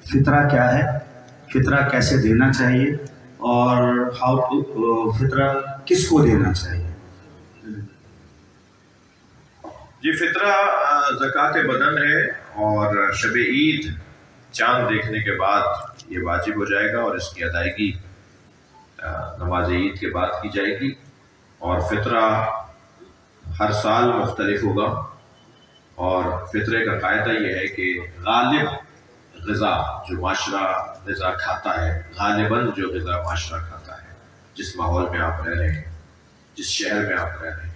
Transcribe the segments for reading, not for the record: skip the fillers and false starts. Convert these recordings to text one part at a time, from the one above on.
فطرہ کیا ہے، فطرہ کیسے دینا چاہیے، اور فطرہ کس کو دینا چاہیے؟ جی، فطرہ زکوٰۃ بدن ہے، اور شب عید چاند دیکھنے کے بعد یہ واجب ہو جائے گا، اور اس کی ادائیگی نماز عید کے بعد کی جائے گی۔ اور فطرہ ہر سال مختلف ہوگا، اور فطرے کا قاعدہ یہ ہے کہ غالب غذا جو معاشرہ غذا کھاتا ہے، غالباً جو غذا معاشرہ کھاتا ہے، جس ماحول میں آپ رہ رہے ہیں، جس شہر میں آپ رہ رہے ہیں،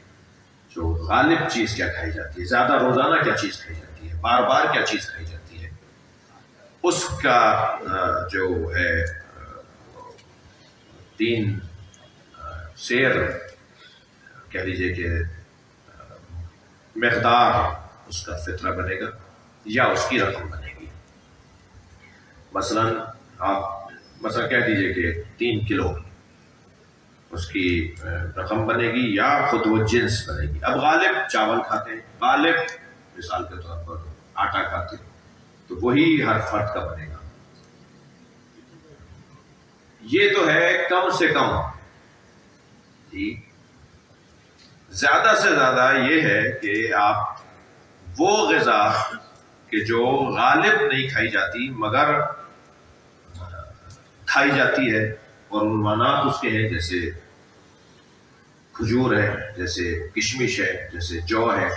جو غالب چیز کیا کھائی جاتی ہے، زیادہ روزانہ کیا چیز کھائی جاتی ہے، بار بار کیا چیز کھائی جاتی ہے، اس کا جو ہے 3 سیر کہہ لیجیے کہ مقدار اس کا فطرہ بنے گا، یا اس کی رقم بنے گی۔ مثلا کہہ دیجیے کہ 3 کلو اس کی رقم بنے گی، یا خود وہ جنس بنے گی۔ اب غالب چاول کھاتے ہیں، غالب مثال کے طور پر آٹا کھاتے ہیں، تو وہی ہر فرد کا بنے گا۔ یہ تو ہے کم سے کم، جی زیادہ سے زیادہ یہ ہے کہ آپ وہ غذا کہ جو غالب نہیں کھائی جاتی مگر کھائی جاتی ہے، اور عنوانات اس کے ہیں، جیسے کھجور ہے، جیسے کشمش ہے، جیسے جو ہے،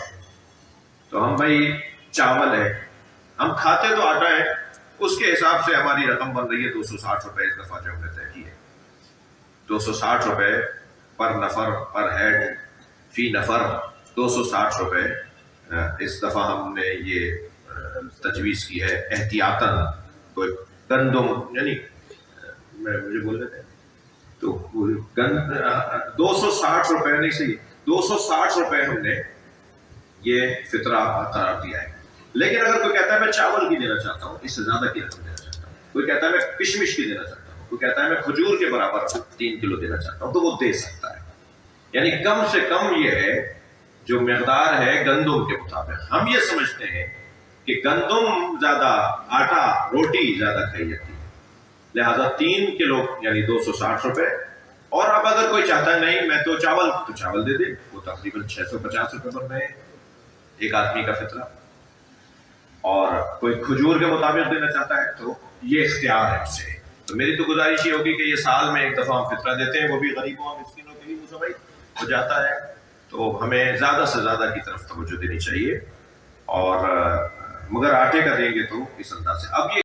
تو ہم بھائی چاول ہے، ہم کھاتے تو آٹا ہے، اس کے حساب سے ہماری رقم بن رہی ہے 260 روپے اس دفعہ جو ہم نے طے کی ہے۔ 260 روپے پر نفر، پر ہیڈ، فی نفر 260 روپے اس دفعہ ہم نے یہ تجویز کی ہے احتیاطاً۔ کوئی گندم، یعنی مجھے بول رہے تھے تو 260 روپے نہیں، صحیح 260 روپے ہم نے یہ فطرہ قرار دیا ہے۔ لیکن اگر کوئی کہتا ہے میں چاول کی دینا چاہتا ہوں، اس سے زیادہ کی رقم دینا چاہتا ہوں، کوئی کہتا ہے میں کشمش کی دینا چاہتا ہوں، کوئی کہتا ہے میں کھجور کے برابر 3 کلو دینا چاہتا ہوں، تو وہ دے سکتا ہے۔ یعنی کم سے کم یہ ہے جو مقدار ہے گندم کے مطابق۔ ہم یہ سمجھتے ہیں کہ گندم زیادہ، آٹا، روٹی زیادہ کھائی جاتی ہے، لہذا 3 کلو یعنی 260 روپے۔ اور اب اگر کوئی چاہتا ہے نہیں میں تو چاول دے دے، وہ تقریباً 650 روپے بن رہے ہیں ایک آدمی کا فطرہ۔ اور کوئی کھجور کے مطابق دینا چاہتا ہے تو یہ اختیار ہے اسے۔ تو میری تو گزارش یہ ہوگی کہ یہ سال میں ایک دفعہ ہم فطرہ دیتے ہیں، وہ بھی غریبوں اور مسکینوں کے لیے مصوبہ ہو جاتا ہے، تو ہمیں زیادہ سے زیادہ کی طرف توجہ دینی چاہیے، اور مگر آٹے کا دیں گے تو اس انداز سے۔ اب یہ